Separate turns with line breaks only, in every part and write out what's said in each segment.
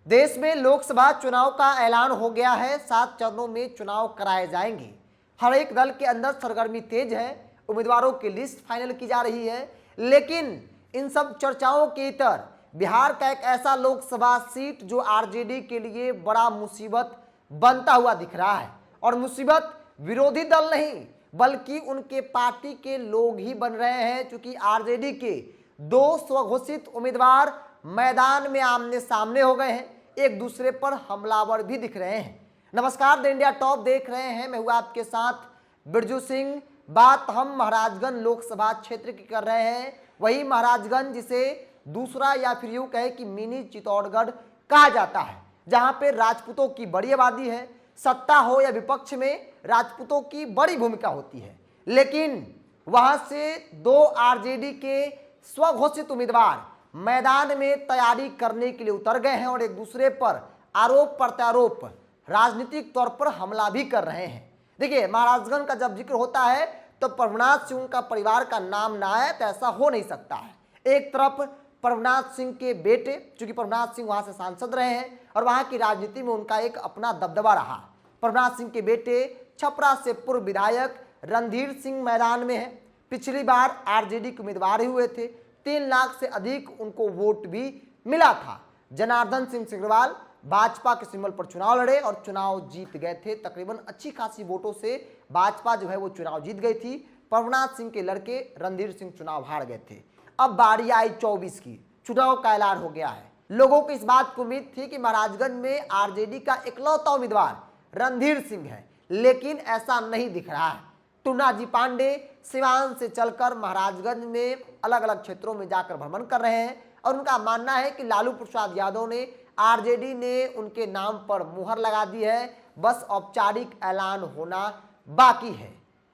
देश में लोकसभा चुनाव का ऐलान हो गया है। 7 चरणों में चुनाव कराए जाएंगे। हर एक दल के अंदर सरगर्मी तेज है। उम्मीदवारों की लिस्ट फाइनल की जा रही है। लेकिन इन सब चर्चाओं के इतर बिहार का एक ऐसा लोकसभा सीट जो आरजेडी के लिए बड़ा मुसीबत बनता हुआ दिख रहा है। और मुसीबत विरोधी दल नहीं बल्कि उनके पार्टी के लोग ही बन रहे हैं, क्योंकि आरजेडी के 2 स्वघोषित उम्मीदवार मैदान में आमने सामने हो गए हैं। एक दूसरे पर हमलावर भी दिख रहे हैं। नमस्कार, द इंडिया टॉप देख रहे हैं। मैं हूं आपके साथ बिरजू सिंह। बात हम महाराजगंज लोकसभा क्षेत्र की कर रहे हैं। वही महाराजगंज जिसे दूसरा या फिर यूं कहे कि मिनी चित्तौड़गढ़ कहा जाता है, जहां पे राजपूतों की बड़ी आबादी है। सत्ता हो या विपक्ष में राजपूतों की बड़ी भूमिका होती है। लेकिन वहां से 2 आरजेडी के स्वघोषित उम्मीदवार मैदान में तैयारी करने के लिए उतर गए हैं और एक दूसरे पर आरोप प्रत्यारोप राजनीतिक तौर पर हमला भी कर रहे हैं। देखिए, महाराजगंज का जब जिक्र होता है तो प्रभुनाथ सिंह का परिवार का नाम ना आए तो ऐसा हो नहीं सकता है। एक तरफ प्रभुनाथ सिंह के बेटे, चूंकि प्रभुनाथ सिंह वहां से सांसद रहे हैं और वहां की राजनीति में उनका एक अपना दबदबा रहा। प्रभुनाथ सिंह के बेटे छपरा से पूर्व विधायक रणधीर सिंह मैदान में है। पिछली बार आरजेडी के उम्मीदवार ही हुए थे। 3 लाख से अधिक उनको वोट भी मिला था। जनार्दन सिंह सिग्रीवाल भाजपा के सिंबल पर चुनाव लड़े और चुनाव जीत गए थे। तकरीबन अच्छी खासी वोटों से भाजपा जो है वो चुनाव जीत गई थी। प्रभुनाथ सिंह के लड़के रणधीर सिंह चुनाव हार गए थे। अब बारी आई 24 की। चुनाव का ऐलान हो गया है। लोगों को इस बात की उम्मीद थी कि महाराजगंज में आरजेडी का इकलौता उम्मीदवार रणधीर सिंह है, लेकिन ऐसा नहीं दिख रहा है। टूनाजी पांडे सिवान से चलकर महाराजगंज में अलग अलग क्षेत्रों में जाकर भ्रमण कर रहे हैं और उनका मानना है कि लालू प्रसाद यादव ने, आरजेडी ने उनके नाम पर मुहर लगा दी है। बस औपचारिक ऐलान होना बाकी है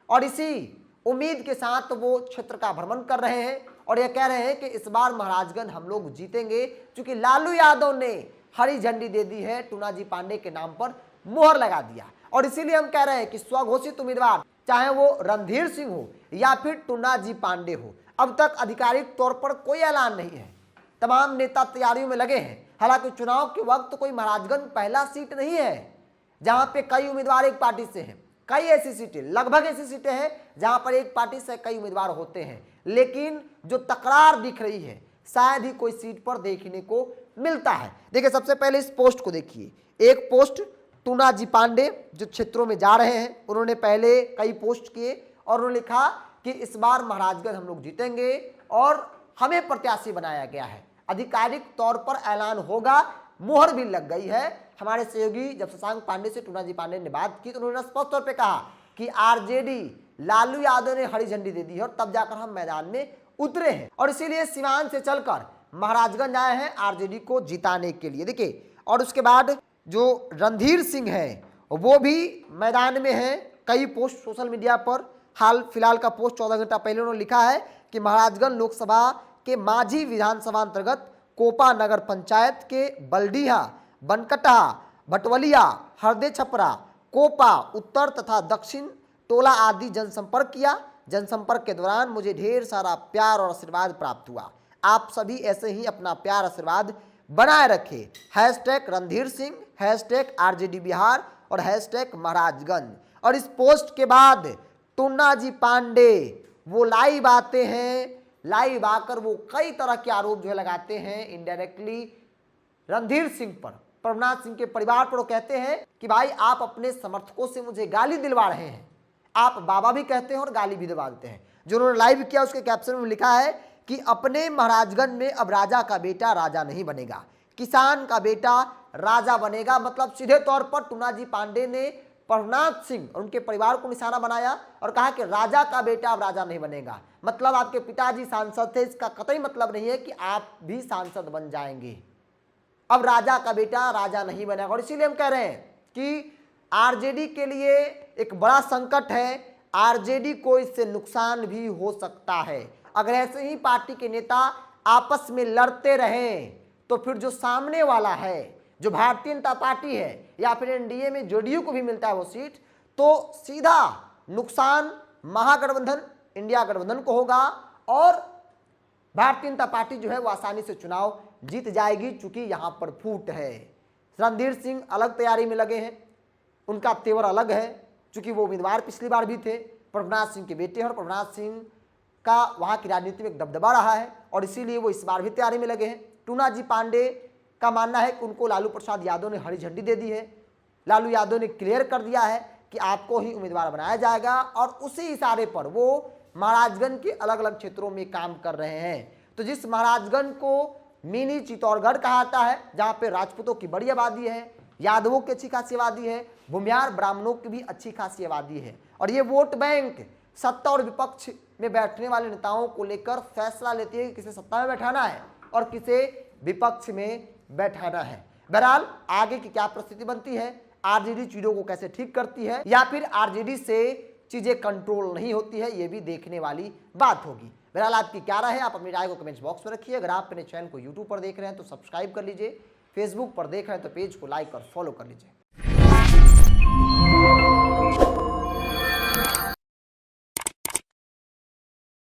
और इसी उम्मीद के साथ वो क्षेत्र का भ्रमण कर रहे हैं और ये कह रहे हैं कि इस बार महाराजगंज हम लोग जीतेंगे, क्योंकि लालू यादव ने हरी झंडी दे दी है, टूनाजी पांडे के नाम पर मुहर लगा दिया। और इसीलिए हम कह रहे हैं कि स्वघोषित उम्मीदवार चाहे वो रणधीर सिंह हो या फिर टूनाजी पांडे हो, अब तक आधिकारिक तौर पर कोई ऐलान नहीं है। तमाम नेता तैयारियों में लगे हैं। हालांकि चुनाव के वक्त कोई महाराजगंज पहला सीट नहीं है जहां पे कई उम्मीदवार एक पार्टी से हैं। कई ऐसी सीटें, लगभग ऐसी सीटें हैं जहां पर एक पार्टी से कई उम्मीदवार होते हैं, लेकिन जो तकरार दिख रही है शायद ही कोई सीट पर देखने को मिलता है। देखिए, सबसे पहले इस पोस्ट को देखिए। एक पोस्ट टूनाजी पांडे जो क्षेत्रों में जा रहे हैं, उन्होंने पहले कई पोस्ट किए और उन्होंने लिखा कि इस बार महाराजगंज हम लोग जीतेंगे और हमें प्रत्याशी बनाया गया है। आधिकारिक तौर पर ऐलान होगा, मुहर भी लग गई है। हमारे सहयोगी जब शशांक पांडे से टूनाजी पांडे ने बात की तो उन्होंने स्पष्ट तौर पे कहा कि आरजेडी, लालू यादव ने हरी झंडी दे दी है और तब जाकर हम मैदान में उतरे हैं और इसीलिए सिवान से चलकर महाराजगंज आए हैं आरजेडी को जिताने के लिए। देखिए, और उसके बाद जो रणधीर सिंह है वो भी मैदान में है। कई पोस्ट सोशल मीडिया पर हाल फिलहाल का पोस्ट 14 घंटा पहले उन्होंने लिखा है कि महाराजगंज लोकसभा के माझी विधानसभा अंतर्गत कोपा नगर पंचायत के बलडीहा, बनकटा, भटवलिया, हरदे छपरा, कोपा उत्तर तथा दक्षिण टोला आदि जनसंपर्क किया। जनसंपर्क के दौरान मुझे ढेर सारा प्यार और आशीर्वाद प्राप्त हुआ। आप सभी ऐसे ही अपना प्यार आशीर्वाद बनाए रखे। Hashtag Randhir Singh, hashtag RJD Bihar और हैशटैग महाराजगंज। और इस पोस्ट के बाद टूनाजी पांडे वो लाइव आते हैं। लाइव आकर वो कई तरह के आरोप जो है लगाते हैं इनडायरेक्टली रणधीर सिंह पर, प्रभुनाथ सिंह के परिवार पर। वो कहते हैं कि भाई आप अपने समर्थकों से मुझे गाली दिलवा रहे हैं। आप बाबा भी कहते हैं और गाली भी दिलवा देते हैं। जो उन्होंने लाइव किया उसके कैप्शन में लिखा है कि अपने महाराजगंज में अब राजा का बेटा राजा नहीं बनेगा, किसान का बेटा राजा बनेगा। मतलब सीधे तौर पर टूनाजी पांडे ने प्रभुनाथ सिंह और उनके परिवार को निशाना बनाया और कहा कि राजा का बेटा अब राजा नहीं बनेगा। मतलब आपके पिताजी सांसद थे, इसका कतई मतलब नहीं है कि आप भी सांसद बन जाएंगे। अब राजा का बेटा राजा नहीं बनेगा। और इसीलिए हम कह रहे हैं कि आरजेडी के लिए एक बड़ा संकट है। आरजेडी को इससे नुकसान भी हो सकता है। अगर ऐसे ही पार्टी के नेता आपस में लड़ते रहें तो फिर जो सामने वाला है, जो भारतीय जनता पार्टी है या फिर एनडीए में जेडीयू को भी मिलता है वो सीट, तो सीधा नुकसान महागठबंधन इंडिया गठबंधन को होगा और भारतीय जनता पार्टी जो है वो आसानी से चुनाव जीत जाएगी, चूंकि यहां पर फूट है। रणधीर सिंह अलग तैयारी में लगे हैं, उनका तेवर अलग है, चूंकि वो उम्मीदवार पिछली बार भी थे, प्रभुनाथ सिंह के बेटे हैं और प्रभुनाथ सिंह का वहाँ की राजनीति में एक दबदबा रहा है और इसीलिए वो इस बार भी तैयारी में लगे हैं। टूनाजी पांडे का मानना है कि उनको लालू प्रसाद यादव ने हरी झंडी दे दी है, लालू यादव ने क्लियर कर दिया है कि आपको ही उम्मीदवार बनाया जाएगा और उसी इशारे पर वो महाराजगंज के अलग अलग क्षेत्रों में काम कर रहे हैं। तो जिस महाराजगंज को मिनी चित्तौड़गढ़ कहा जाता है, जहाँ पे राजपूतों की बड़ी आबादी है, यादवों की अच्छी खासी आबादी है, भूमियार ब्राह्मणों की भी अच्छी खासी आबादी है और ये वोट बैंक सत्ता और विपक्ष में बैठने वाले नेताओं को लेकर फैसला लेती है कि किसे सत्ता में बैठाना है और किसे विपक्ष में बैठाना है। बहरहाल आगे की क्या परिस्थिति बनती है, आरजेडी चीजों को कैसे ठीक करती है या फिर आरजेडी से चीजें कंट्रोल नहीं होती है, ये भी देखने वाली बात होगी। बहरहाल आपकी क्या राय है, आप अपनी राय को कमेंट्स बॉक्स में रखिए। अगर आप अपने चैनल को यूट्यूब पर देख रहे हैं तो सब्सक्राइब कर लीजिए, फेसबुक पर देख रहे हैं तो पेज को लाइक और फॉलो कर लीजिए।